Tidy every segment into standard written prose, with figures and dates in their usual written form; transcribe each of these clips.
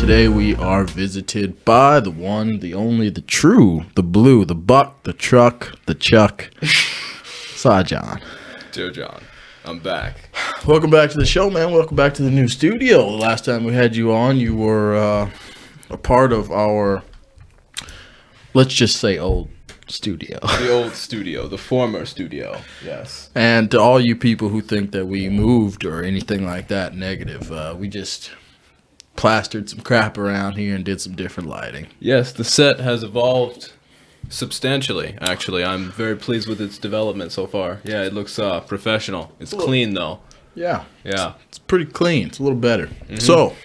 today we are visited by the one, the only, the true, the blue, the buck, the truck, the chuck, John. Dear John, I'm back. Welcome back to the show, man. Welcome back to the new studio. The last time we had you on, you were a part of our, let's just say, old studio. The old studio, the former studio, yes. And to all you people who think that we moved or anything like that negative, we just plastered some crap around here and did some different lighting. Yes, the set has evolved substantially, actually. I'm very pleased with its development so far. Yeah, it looks professional. It's clean, though. Yeah. Yeah. It's pretty clean. It's a little better. Mm-hmm. So,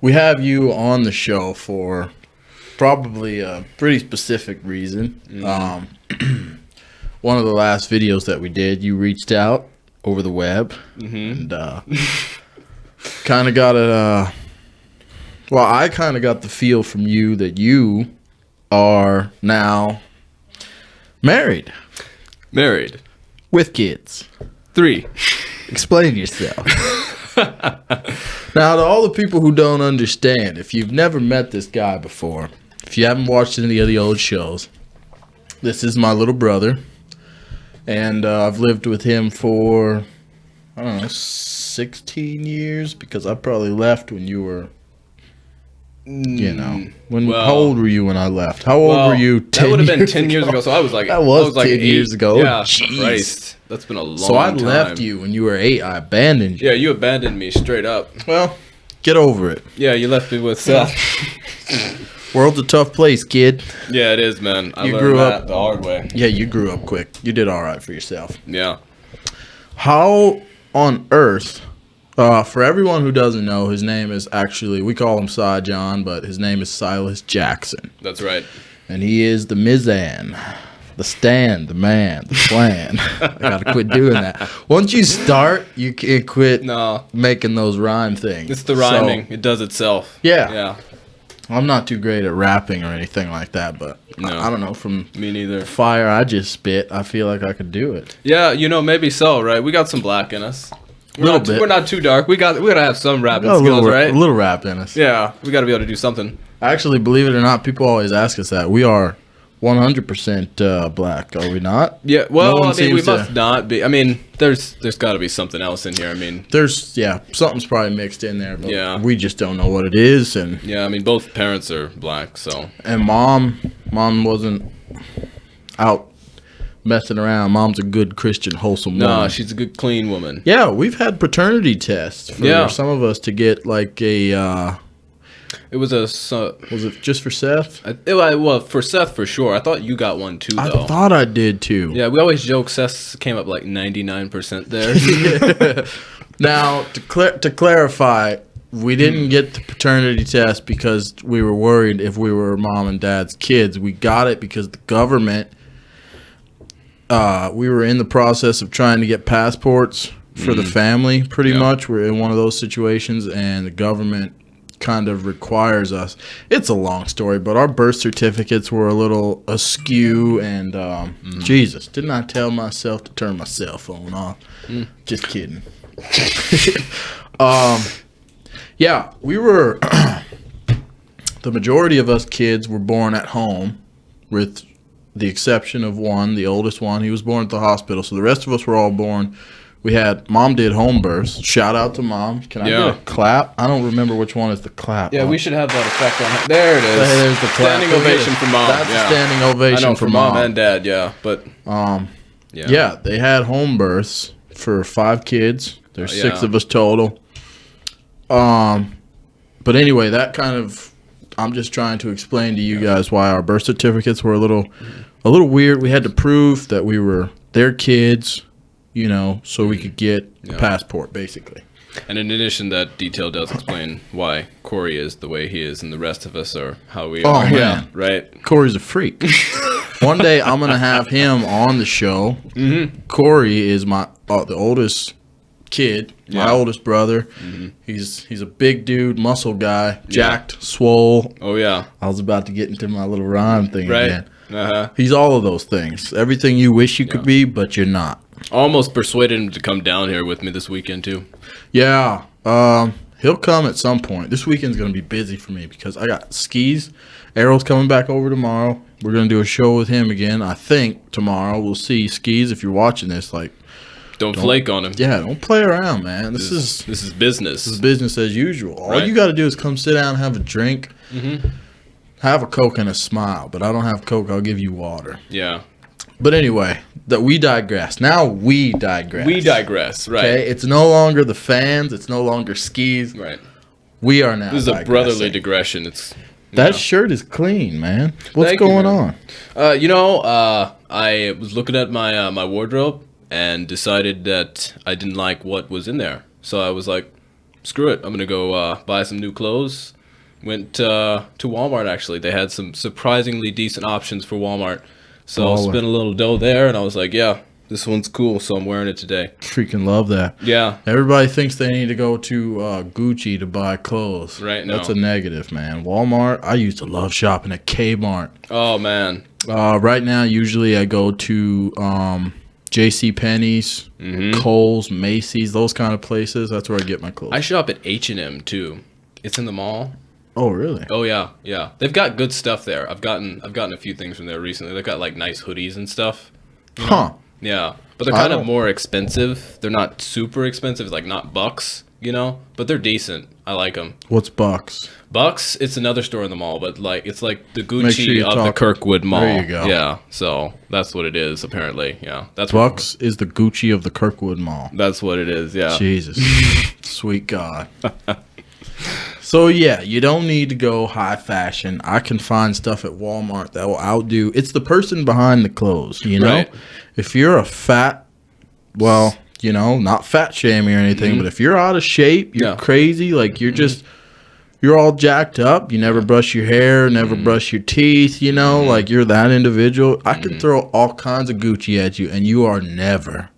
we have you on the show for probably a pretty specific reason. Mm-hmm. One of the last videos that we did, you reached out over the web and kind of got it. Well, I kind of got the feel from you that you are now married. Married. With kids. 3. Explain yourself. Now, to all the people who don't understand, if you've never met this guy before, if you haven't watched any of the old shows, this is my little brother. And I've lived with him for, I don't know, 16 years, because I probably left when you were, you know, how old were you when I left? How old were you 10 That would have been 10 years years ago, so I was like, that was like 10 years ago. Yeah, Jeez. Christ. That's been a long time. So I left you when you were 8. I abandoned you. Yeah, you abandoned me straight up. Well, get over it. Yeah, you left me with Seth. World's a tough place, kid. Yeah, it is, man. I You learned grew that up the hard way. Yeah, you grew up quick. You did all right for yourself. Yeah. How on earth, for everyone who doesn't know, his name is actually, we call him John, but his name is Silas Jackson. That's right. And he is the Mizan, the stand, the man, the plan. I gotta quit doing that. Once you start, you can't quit making those rhyme things. It's the rhyming. It does itself. Yeah. Yeah. I'm not too great at rapping or anything like that, but I don't know, from me neither. Fire I just spit, I feel like I could do it. Yeah, maybe so, right? We got some black in us. We're not too dark. We gotta have some rapping skills, right? A little rap in us. Yeah, we gotta be able to do something. Actually, believe it or not, people always ask us that. We are 100% black, are we not? Yeah, well, we must not be. I mean, there's got to be something else in here. I mean, something's probably mixed in there, but yeah, we just don't know what it is. And yeah, I mean, both parents are black, so. And mom wasn't out messing around. Mom's a good Christian, wholesome woman. No, she's a good, clean woman. Yeah, we've had paternity tests for some of us to get like a. It was was it just for Seth? Well, for Seth for sure. I thought you got one too, though. I thought I did too. Yeah, we always joke Seth came up like 99% there. Now, to clarify, we didn't get the paternity test because we were worried if we were mom and dad's kids. We got it because the government. We were in the process of trying to get passports for the family. Pretty much, we're in one of those situations, and the government kind of requires us. It's a long story, but our birth certificates were a little askew, and Jesus, didn't I tell myself to turn my cell phone off? Just kidding. Yeah, we were the majority of us kids were born at home, with the exception of one, the oldest one. He was born at the hospital, so the rest of us were all born. Mom did home births. Shout out to Mom. Can I get a clap? I don't remember which one is the clap. Yeah, we should have that effect on it. There it is. There's the clap. Standing ovation for Mom. That's a standing ovation for Mom and Dad, yeah. But yeah, they had home births for 5 kids. There's 6 of us total. But anyway, that kind of, I'm just trying to explain to you guys why our birth certificates were a little weird. We had to prove that we were their kids, so we could get a passport, basically. And in addition, that detail does explain why Corey is the way he is and the rest of us are how we are. Oh, man. Right? Corey's a freak. One day, I'm going to have him on the show. Mm-hmm. Corey is the oldest kid, my oldest brother. Mm-hmm. He's a big dude, muscle guy, jacked, swole. Oh, yeah. I was about to get into my little rhyme thing again. Uh-huh. He's all of those things. Everything you wish you could be, but you're not. Almost persuaded him to come down here with me this weekend, too. Yeah. He'll come at some point. This weekend's going to be busy for me because I got skis. Errol's coming back over tomorrow. We're going to do a show with him again, I think, tomorrow. We'll see. Skis, if you're watching this, like, Don't flake on him. yeah, don't play around, man. This is business. This is business as usual. All Right. you got to do is come sit down and have a drink, have a Coke and a smile. But I don't have Coke. I'll give you water. Yeah. But anyway, that we digress. Now we digress. We digress, right. Okay, it's no longer the fans. It's no longer skis. Right. We are now. This is a digressing. brotherly digression. It's That shirt is clean, man. What's Thank you, going man. on? I was looking at my my wardrobe and decided that I didn't like what was in there. So I was like, screw it. I'm gonna go buy some new clothes. Went to Walmart. Actually, they had some surprisingly decent options for Walmart. So I spent a little dough there, and I was like, yeah, this one's cool. So I'm wearing it today. Freaking love that. Yeah. Everybody thinks they need to go to Gucci to buy clothes. Right, That's no. a negative, man. Walmart. I used to love shopping at Kmart. Oh man. Right now, usually I go to J.C. Penney's, Kohl's, Macy's, those kind of places. That's where I get my clothes. I shop at H&M too. It's in the mall. Oh, really? Oh yeah, yeah. They've got good stuff there. I've gotten a few things from there recently. They've got like nice hoodies and stuff. You know? Huh. Yeah, but they're kind of more expensive. They're not super expensive. It's like not bucks, you know, but they're decent. I like them. What's Bucks? Bucks. It's another store in the mall, but like it's like the Make sure Gucci you of the talk- Kirkwood Mall. There you go. Yeah, so that's what it is apparently. Yeah, that's Bucks is the Gucci of the Kirkwood Mall. That's what it is. Yeah. Jesus. Sweet God. So, yeah, you don't need to go high fashion. I can find stuff at Walmart that will outdo. It's the person behind the clothes, you know? Right. If you're a fat, well, you know, not fat shaming or anything, but if you're out of shape, you're Yeah. crazy, like you're just, you're all jacked up, you never brush your hair, never brush your teeth, you know, like you're that individual, I can throw all kinds of Gucci at you and you are never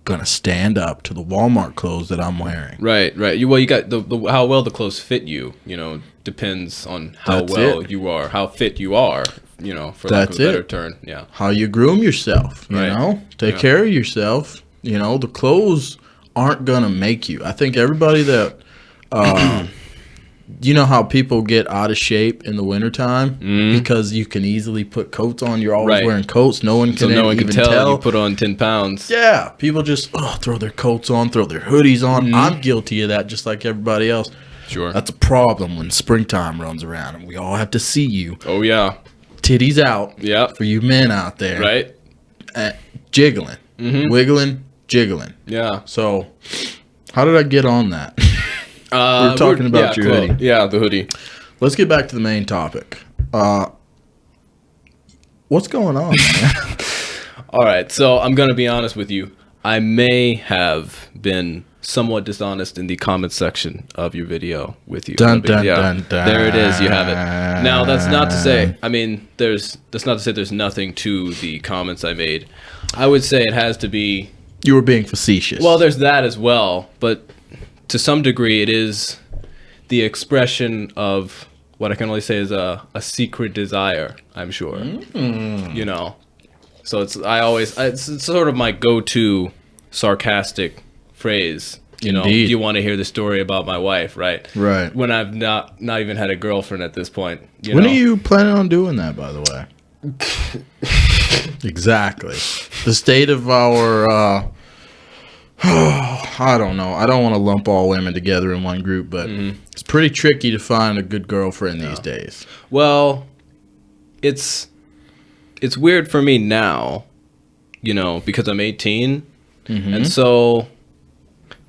going to stand up to the Walmart clothes that I'm wearing. Right. Well, you got the how well the clothes fit you. You know, depends on how That's well it. you are, how fit you are. You know, for lack That's of a better it. term. Yeah. How you groom yourself, you Right. know? Take Yeah. care of yourself. You know, the clothes aren't going to make you. I think everybody that, you know how people get out of shape in the wintertime because you can easily put coats on. You're always Right. wearing coats. No one So can no one even can tell, tell. you put on 10 pounds. Yeah, people just throw their coats on, throw their hoodies on. I'm guilty of that just like everybody else. Sure. That's a problem when springtime runs around and we all have to see you. Oh yeah. Titties out Yeah. for you men out there. Right. Jiggling, wiggling, jiggling. Yeah. So, how did I get on that? We were talking about your hoodie. Yeah, the hoodie. Let's get back to the main topic. What's going on, man? All right. So I'm gonna be honest with you. I may have been somewhat dishonest in the comment section of your video with you. Dun, But dun, dun, dun. There it is. You have it. Now that's not to say. I mean, that's not to say there's nothing to the comments I made. I would say it has to be. You were being facetious. Well, there's that as well, but to some degree, it is the expression of what I can only say is a secret desire. I'm sure. You know, so it's sort of my go-to sarcastic phrase. You know, Indeed. do you want to hear the story about my wife, right? Right. When I've not even had a girlfriend at this point. When are you planning on doing that, by the way? Exactly. The state of our, I don't know. I don't want to lump all women together in one group, but it's pretty tricky to find a good girlfriend these days. Well, it's weird for me now, you know, because I'm 18, and so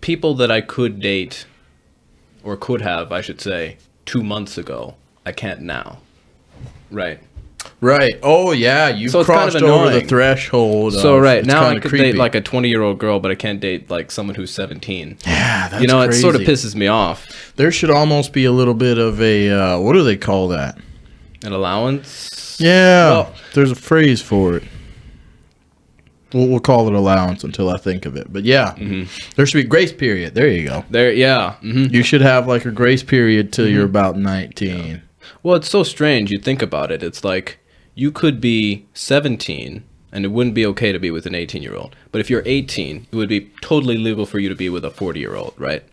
people that I could date, or could have, I should say, 2 months ago, I can't now. Right. Right. Oh, yeah. You've So it's kind of crossed over the annoying. threshold. So right it's now I kinda could creepy. date like a 20-year-old girl, but I can't date like someone who's 17. Yeah, that's You know, crazy. it sort of pisses me off. There should almost be a little bit of a, what do they call that? An allowance? Yeah, Well- there's a phrase for it. We'll call it allowance until I think of it. But yeah, there should be a grace period. There you go. There, yeah. You should have like a grace period till you're about 19. Well, it's so strange. You think about it. It's like you could be 17 and it wouldn't be okay to be with an 18-year-old. But if you're 18, it would be totally legal for you to be with a 40-year-old, right?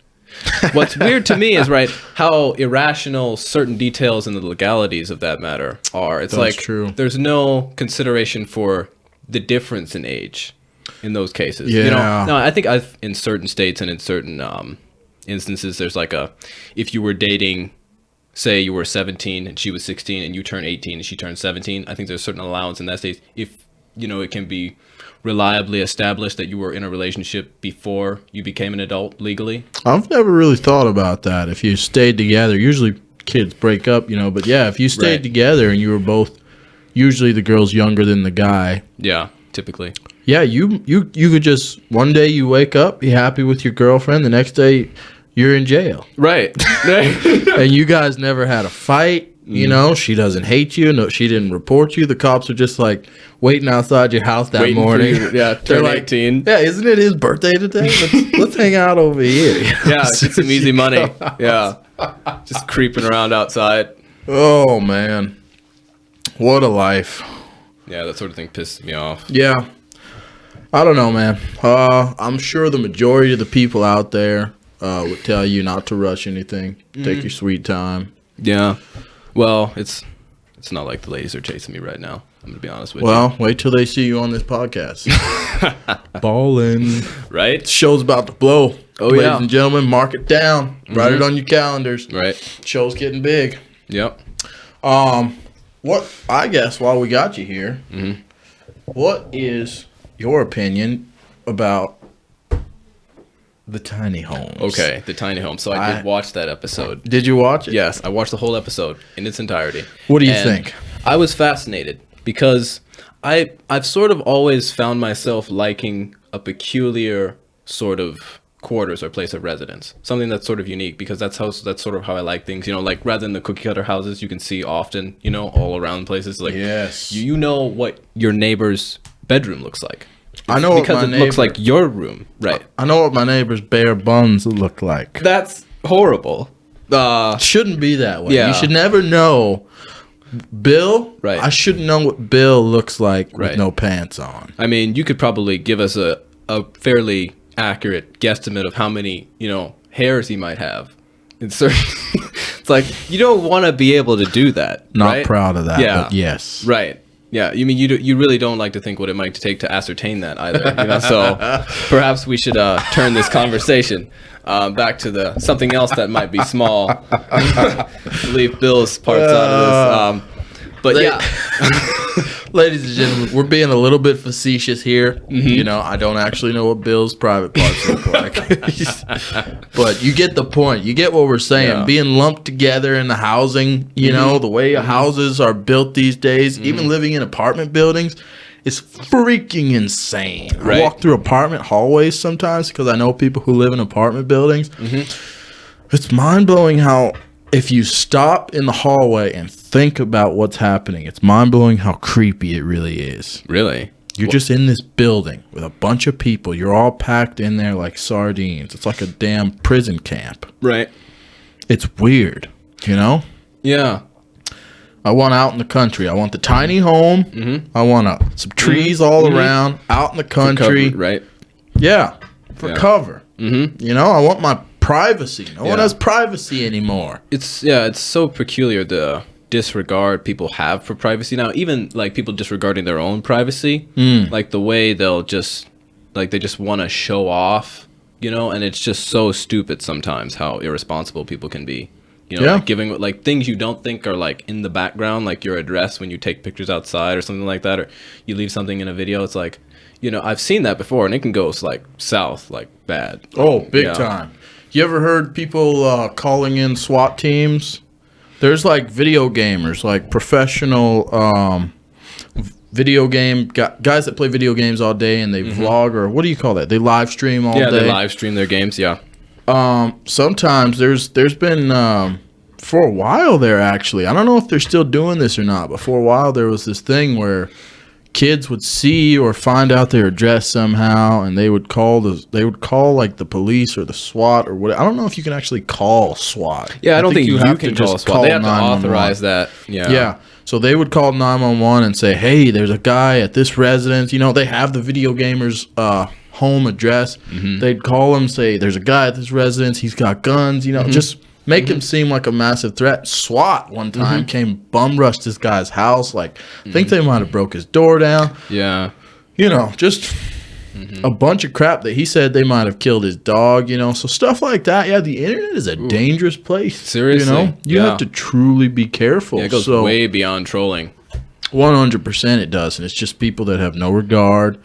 What's weird to me is how irrational certain details and the legalities of that matter are. It's That's true. There's no consideration for the difference in age in those cases. Yeah. No, I think in certain states and in certain instances, there's if you were dating, say you were 17 and she was 16 and you turn 18 and she turned 17, I think there's a certain allowance in that state if it can be reliably established that you were in a relationship before you became an adult legally. I've never really thought about that. If you stayed together, usually kids break up, but yeah, if you stayed together and you were both, usually the girl's younger than the guy. Yeah, typically. Yeah, you could just, one day you wake up, be happy with your girlfriend, the next day you're in jail. Right. And you guys never had a fight. She doesn't hate you. No, she didn't report you. The cops are just waiting outside your house that morning. Turn 18. Yeah, isn't it his birthday today? Let's hang out over here. Yeah, get some easy money. Yeah, just creeping around outside. Oh man, what a life. Yeah, that sort of thing pisses me off. Yeah, I don't know, man. I'm sure the majority of the people out there would tell you not to rush anything. Take your sweet time. Yeah. Well, it's not like the ladies are chasing me right now. I'm going to be honest with you. Well, wait till they see you on this podcast. Ballin'. Right? The show's about to blow. Oh, Ladies yeah. and gentlemen, mark it down. Write it on your calendars. Right. Show's getting big. Yep. I guess while we got you here, what is your opinion about the tiny homes? Okay, the tiny home. So I did watch that episode. Did you watch it? Yes, I watched the whole episode in its entirety. What do you think? I was fascinated because I've sort of always found myself liking a peculiar sort of quarters or place of residence, something that's sort of unique, because that's sort of how I like things. Rather than the cookie cutter houses you can see often, all around places. Yes, you know what your neighbor's bedroom looks like. I know because it looks like your room, right? I know what my neighbor's bare buns look like. That's horrible. Shouldn't be that way. Yeah. You should never know. Bill, right? I shouldn't know what Bill looks like with no pants on. I mean, you could probably give us a fairly accurate guesstimate of how many hairs he might have. It's you don't want to be able to do that. Not right? proud of that. Yeah. But yes. Right. Yeah, you mean you really don't like to think what it might take to ascertain that either. So perhaps we should turn this conversation back to something else that might be small. Leave Bill's parts out of this. But yeah, ladies and gentlemen, we're being a little bit facetious here. I don't actually know what Bill's private parts look like, but you get the point. You get what we're saying. Yeah. Being lumped together in the housing, the way houses are built these days, even living in apartment buildings, is freaking insane. Right. I walk through apartment hallways sometimes because I know people who live in apartment buildings. It's mind-blowing how, if you stop in the hallway and think about what's happening, it's mind-blowing how creepy it really is. Really? You're just in this building with a bunch of people. You're all packed in there like sardines. It's like a damn prison camp. Right. It's weird, Yeah. I want out in the country. I want the tiny home. I want some trees all around, out in the country. Cover, right. Yeah, for cover. I want my privacy. No one has privacy anymore. It's so peculiar the disregard people have for privacy now. Even people disregarding their own privacy, like the way they'll just they just want to show off, and it's just so stupid sometimes how irresponsible people can be. Giving things you don't think are in the background, like your address when you take pictures outside or something like that, or you leave something in a video. It's I've seen that before, and it can go south bad. Oh, big time. You ever heard people calling in SWAT teams? There's video gamers, professional video game guys that play video games all day, and they vlog, or what do you call that? They live stream all day. Yeah, they live stream their games. Yeah. Sometimes there's been for a while there, actually. I don't know if they're still doing this or not, but for a while there was this thing where kids would see or find out their address somehow, and they would call the police or the SWAT or what. I don't know if you can actually call SWAT. Yeah, I don't think you have can to call just SWAT. call They have to 911. authorize that. Yeah. Yeah. So they would call 911 and say, "Hey, there's a guy at this residence." They have the video gamers home address. They'd call him, say, "There's a guy at this residence. He's got guns." You know, just make him seem like a massive threat. SWAT one time came bum rushed this guy's house. Like, I think they might have broke his door down. Yeah. You know, just a bunch of crap that he said they might have killed his dog. You know, so stuff like that. Yeah, the internet is a dangerous place. Seriously, you know, you have to truly be careful. Yeah, it goes way beyond trolling. 100% it does, and it's just people that have no regard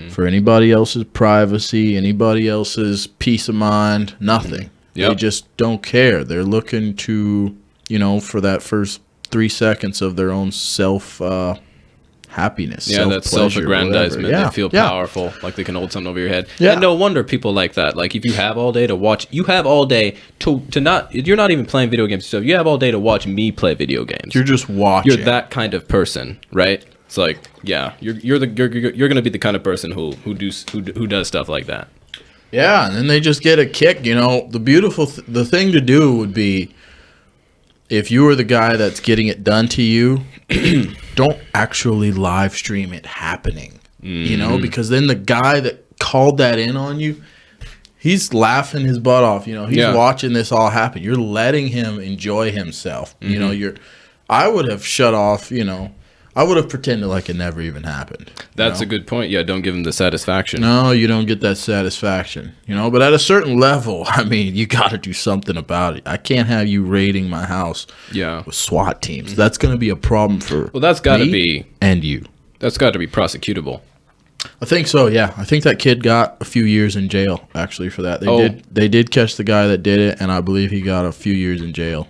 for anybody else's privacy, anybody else's peace of mind, nothing. Yep. They just don't care. They're looking to, you know, for that first 3 seconds of their own happiness. Yeah, that self-aggrandizement. Yeah. They feel powerful, like they can hold something over your head. Yeah. And no wonder people like that. Like, if you have all day to watch, you have all day to not, you're not even playing video games yourself. You have all day to watch me play video games. You're just watching. You're that kind of person, right? It's like, yeah, you're gonna be the kind of person who does stuff like that. Yeah, and then they just get a kick. You know, the thing to do would be, if you were the guy that's getting it done to you, don't actually live stream it happening. You know, because then the guy that called that in on you, he's laughing his butt off. You know, he's watching this all happen. You're letting him enjoy himself. You know, I would have shut off. You know, I would have pretended like it never even happened. That's a good point. Yeah, don't give him the satisfaction. No, you don't get that satisfaction. You know, but at a certain level, I mean, you got to do something about it. I can't have you raiding my house with SWAT teams. That's going to be a problem for that's got to me be and you. That's got to be prosecutable. I think so, yeah. I think that kid got a few years in jail, actually, for that. They did catch the guy that did it, and I believe he got a few years in jail.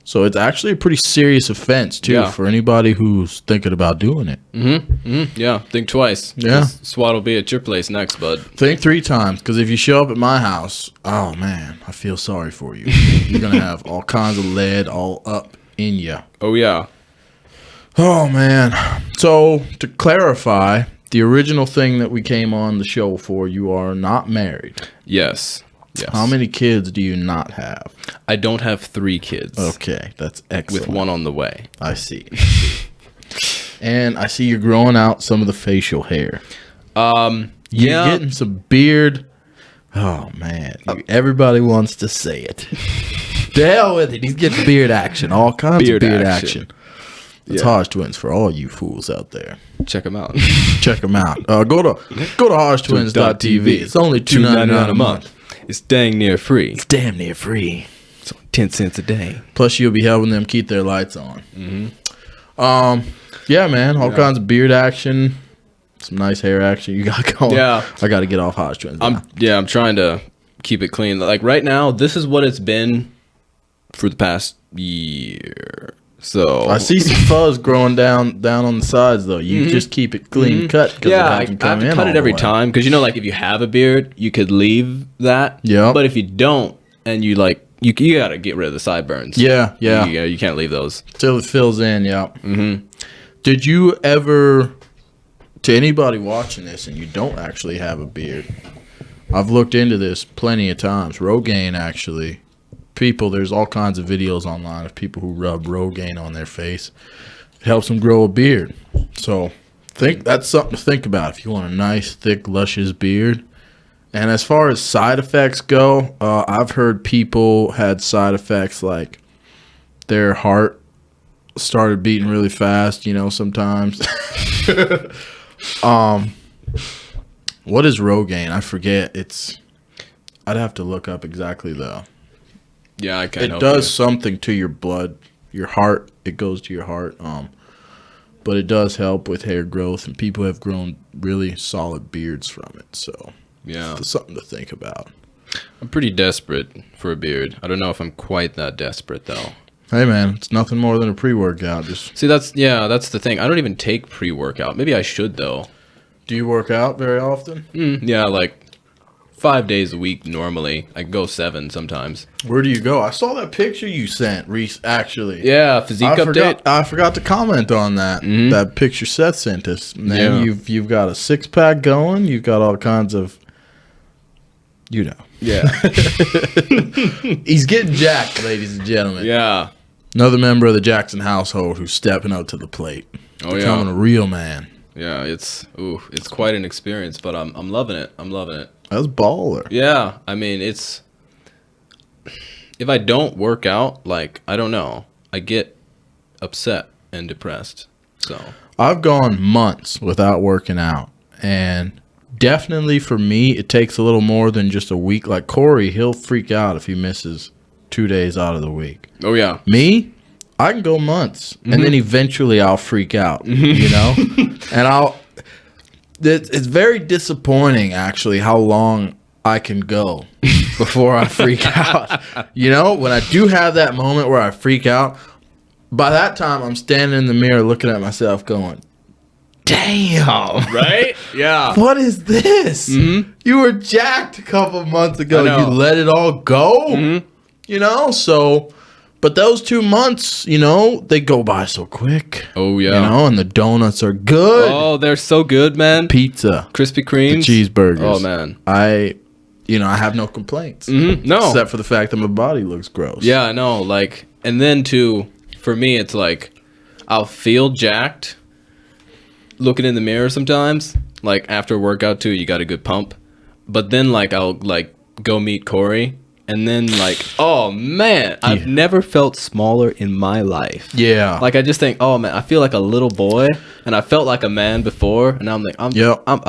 So it's actually a pretty serious offense, too, for anybody who's thinking about doing it. Yeah, think twice. Yeah. SWAT will be at your place next, bud. Think 3 times, because if you show up at my house, oh, man, I feel sorry for you. You're going to have all kinds of lead all up in you. Oh, yeah. Oh, man. So, to clarify, the original thing that we came on the show for, you are not married. Yes. Yes. How many kids do you not have? I don't have 3 kids. Okay, that's excellent. With 1 on the way. I see. And I see you're growing out some of the facial hair. You're getting some beard. Oh, man. Everybody wants to say it. To hell with it. He's getting beard action. All kinds of beard action. It's Hodge Twins for all you fools out there. Check them out. Check them out. Go to HodgeTwins.tv. It's only $2.99 a month. It's dang near free. It's damn near free. It's only 10 cents a day. Plus, you'll be helping them keep their lights on. Yeah, man. All kinds of beard action. Some nice hair action you got going. Yeah. I got to get off Hodge Twins. I'm trying to keep it clean. Like, right now, this is what it's been for the past year. So I see some fuzz growing down on the sides, though. You just keep it clean cut. Yeah, I have to cut it every time. Because, you know, like, if you have a beard, you could leave that. Yeah. But if you don't, and you, like, you got to get rid of the sideburns. Yeah. You can't leave those. Till it fills in, yeah. Did you ever, to anybody watching this and you don't actually have a beard, I've looked into this plenty of times. Rogaine, actually. There's all kinds of videos online of people who rub Rogaine on their face. It helps them grow a beard. So that's something to think about if you want a nice, thick, luscious beard. And as far as side effects go, I've heard people had side effects like their heart started beating really fast, you know, sometimes. What is Rogaine? I forget. I'd have to look up exactly though. Yeah, I can't. It does something to your blood, your heart. It goes to your heart. But it does help with hair growth, and people have grown really solid beards from it. So yeah, it's something to think about. I'm pretty desperate for a beard. I don't know if I'm quite that desperate though. Hey man, it's nothing more than a pre-workout. Just see, that's the thing. I don't even take pre-workout. Maybe I should though. Do you work out very often? Yeah, like 5 days a week normally. I go 7 sometimes. Where do you go? I saw that picture you sent, Reese, actually. Yeah, physique update. I forgot to comment on that. That picture Seth sent us. Man, you've got a 6-pack going. You've got all kinds of, you know. Yeah. He's getting jacked, ladies and gentlemen. Yeah. Another member of the Jackson household who's stepping up to the plate. Becoming a real man. Yeah, it's quite an experience, but I'm loving it. I'm loving it. That's baller. Yeah, I mean, it's if I don't work out, like I don't know, I get upset and depressed. So I've gone months without working out, and definitely for me, it takes a little more than just a week. Like Corey, he'll freak out if he misses 2 days out of the week. oh yeah, Me, I can go months, and then eventually I'll freak out, you know? And it's very disappointing, actually, how long I can go before I freak out. You know, when I do have that moment where I freak out, by that time, I'm standing in the mirror looking at myself going, damn. right? Yeah. What is this? You were jacked a couple months ago. I know. You let it all go? You know, so, but those 2 months, you know, they go by so quick. Oh yeah. You know, and the donuts are good. Oh, they're so good, man. Pizza, Krispy the Kremes, cheeseburgers. Oh man. I have no complaints. No. Except for the fact that my body looks gross. Yeah, I know. Like, and then too, for me, it's like I'll feel jacked looking in the mirror sometimes. Like after a workout too, you got a good pump. But then like I'll like go meet Corey. And then, like, oh, man, I've never felt smaller in my life. Yeah. Like, I just think, oh, man, I feel like a little boy. And I felt like a man before. And now I'm like, I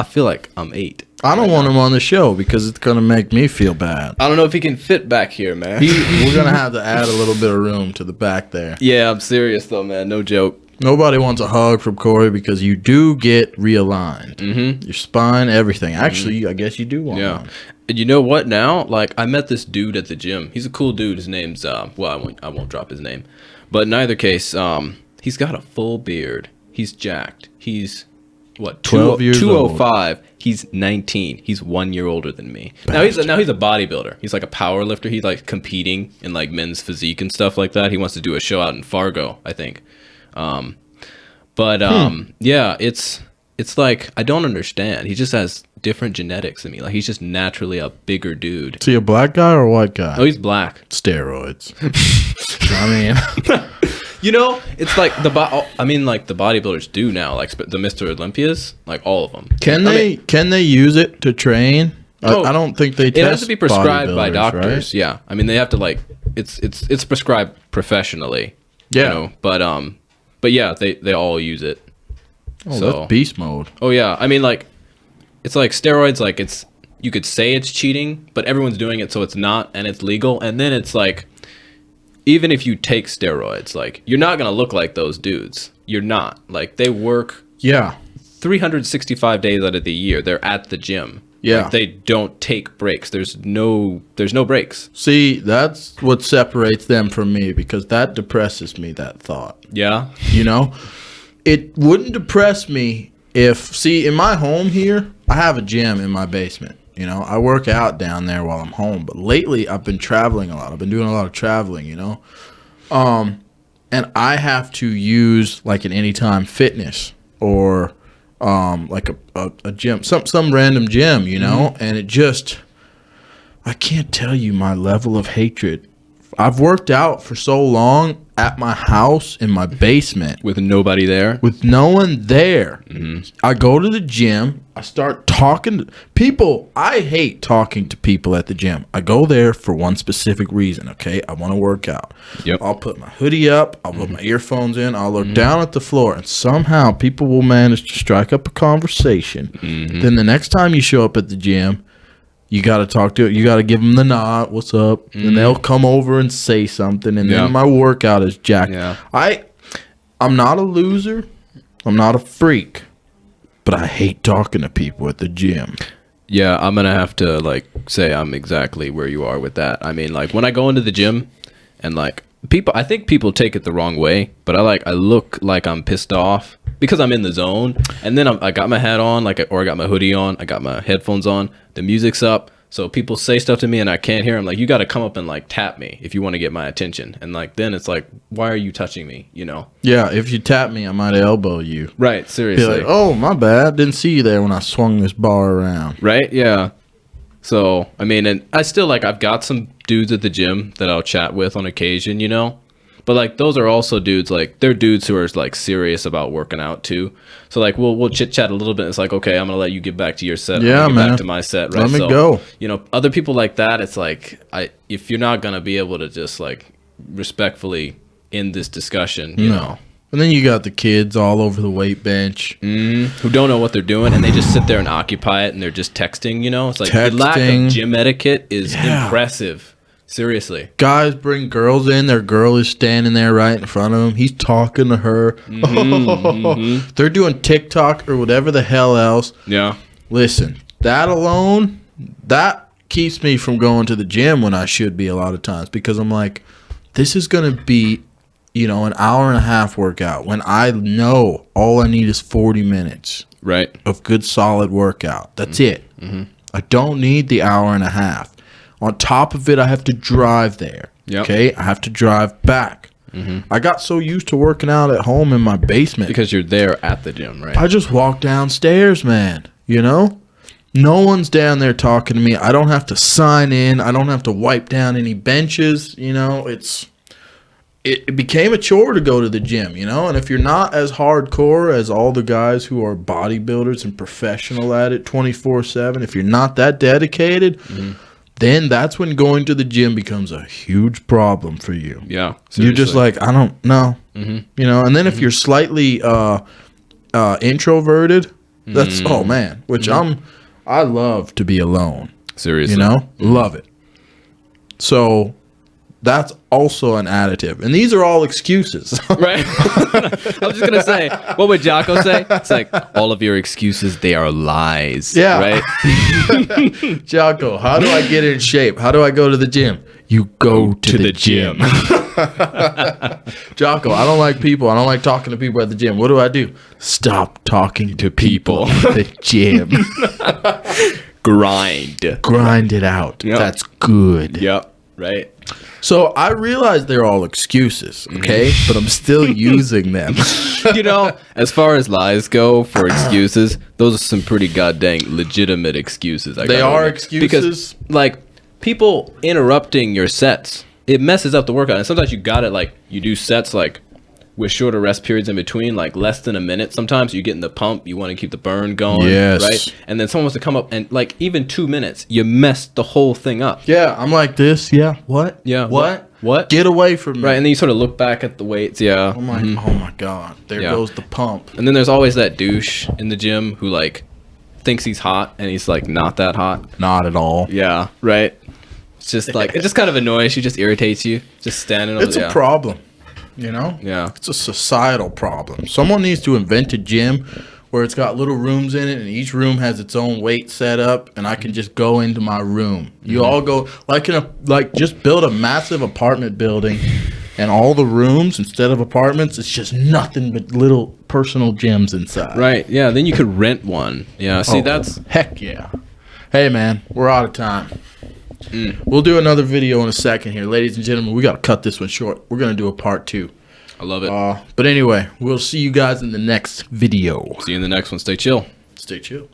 feel like I'm 8. I don't want him on the show because it's going to make me feel bad. I don't know if he can fit back here, man. We're going to have to add a little bit of room to the back there. Yeah, I'm serious, though, man. No joke. Nobody wants a hug from Corey because you do get realigned. Your spine, everything. Actually, I guess you do want one. And you know what now? Like, I met this dude at the gym. He's a cool dude. His name's, well, I won't drop his name. But in either case, he's got a full beard. He's jacked. He's, what, 12 years 205. He's 19. He's 1 year older than me. Now he's a bodybuilder. He's like a power lifter. He's like competing in like men's physique and stuff like that. He wants to do a show out in Fargo, I think. Yeah, it's like I don't understand. He just has different genetics than me. Like he's just naturally a bigger dude. Is he a black guy or a white guy? Oh, he's black. Steroids. I mean, you know, it's like the bodybuilders do now, like the Mr. Olympias, like all of them. Can they use it to train? I don't think they test. It has to be prescribed by doctors. Right? Yeah, I mean they have to like it's prescribed professionally. Yeah, you know, but yeah, they all use it. Oh, so, that's beast mode. Oh yeah, I mean like it's like steroids. Like you could say it's cheating, but everyone's doing it, so it's not, and it's legal. And then it's like even if you take steroids, like you're not gonna look like those dudes. You're not. Like they work 365 days out of the year. They're at the gym. Yeah. Like, they don't take breaks. There's no breaks. See, that's what separates them from me because that depresses me, that thought. Yeah. You know? It wouldn't depress me if, in my home here, I have a gym in my basement. You know, I work out down there while I'm home. But lately, I've been traveling a lot. I've been doing a lot of traveling, you know? And I have to use, like, an Anytime Fitness or... like a gym, some random gym, you know, and it just, I can't tell you my level of hatred. I've worked out for so long at my house in my basement with nobody there, with no one there. I go to the gym, I start talking to people. I hate talking to people at the gym. I go there for one specific reason. Okay, I want to work out. Yep. I'll put my hoodie up, I'll put my earphones in, I'll look down at the floor, and somehow people will manage to strike up a conversation. Then the next time you show up at the gym, you got to talk to it. You got to give them the nod. What's up? And they'll come over and say something. And then my workout is jacked. Yeah. I'm not a loser. I'm not a freak. But I hate talking to people at the gym. Yeah, I'm going to have to, like, say I'm exactly where you are with that. I mean, like, when I go into the gym and, like, I think people take it the wrong way. But I look like I'm pissed off because I'm in the zone. And then I got my hat on, or I got my hoodie on. I got my headphones on. The music's up. So people say stuff to me and I can't hear them. Like, you got to come up and, like, tap me if you want to get my attention. And, like, then it's like, why are you touching me, you know? Yeah, if you tap me, I might elbow you. Right, seriously. Be like, oh, my bad. Didn't see you there when I swung this bar around. Right, yeah. So, I mean, and I still, like, I've got some dudes at the gym that I'll chat with on occasion, you know? But like those are also dudes, like they're dudes who are like serious about working out too. So like we'll chit chat a little bit. It's like, okay, I'm gonna let you get back to your set. Yeah, I'm gonna get man. back to my set, right? Let me so, go. You know, other people like that, it's like if you're not gonna be able to just like respectfully end this discussion, you know. And then you got the kids all over the weight bench. Who don't know what they're doing, and they just sit there and occupy it, and they're just texting, you know? It's like the lack of gym etiquette is impressive. Seriously. Guys bring girls in. Their girl is standing there right in front of him. He's talking to her. They're doing TikTok or whatever the hell else. Yeah. Listen, that alone, that keeps me from going to the gym when I should be a lot of times, because I'm like, this is going to be, you know, an hour and a half workout when I know all I need is 40 minutes of good solid workout. That's it. I don't need the hour and a half. On top of it, I have to drive there. Okay, I have to drive back. I got so used to working out at home in my basement because you're there at the gym, right? I just walk downstairs, man. You know, no one's down there talking to me. I don't have to sign in. I don't have to wipe down any benches. You know, it became a chore to go to the gym, you know? And if you're not as hardcore as all the guys who are bodybuilders and professional at it 24/7, if you're not that dedicated, then that's when going to the gym becomes a huge problem for you. Yeah. Seriously. You're just like, I don't know. You know, and then if you're slightly introverted, that's, oh man, which I love to be alone. Seriously. You know? Love it. So that's also an additive. And these are all excuses. Right? I was just going to say, what would Jocko say? It's like, all of your excuses, they are lies. Yeah. Right? Jocko, how do I get in shape? How do I go to the gym? You go to the gym. Jocko, I don't like people. I don't like talking to people at the gym. What do? Stop talking to people at the gym. Grind it out. Yep. That's good. Yep. Right. So I realize they're all excuses, okay? But I'm still using them. You know, as far as lies go for excuses, those are some pretty goddamn legitimate excuses. They are excuses? Because, like, people interrupting your sets, it messes up the workout. And sometimes you got it, like, you do sets, like, with shorter rest periods in between, like less than a minute. Sometimes you get in the pump, you want to keep the burn going, right? And then someone wants to come up and like even 2 minutes, you messed the whole thing up. Yeah, I'm like this. Yeah, what? Yeah, what? Get away from me! Right, and then you sort of look back at the weights. Yeah, I'm like, oh my god, there goes the pump. And then there's always that douche in the gym who like thinks he's hot and he's like not that hot. Not at all. Yeah, right. It's just like it just kind of annoys you, just irritates you, just standing over. It's a problem. You know? Yeah. It's a societal problem. Someone needs to invent a gym where it's got little rooms in it and each room has its own weight set up and I can just go into my room. You all go like just build a massive apartment building and all the rooms instead of apartments, it's just nothing but little personal gyms inside. Right. Yeah, then you could rent one. Yeah, see that's heck yeah. Hey man, we're out of time. We'll do another video in a second here. Ladies and gentlemen, we got to cut this one short. We're going to do a part 2. I love it. But anyway, we'll see you guys in the next video. See you in the next one. Stay chill. Stay chill.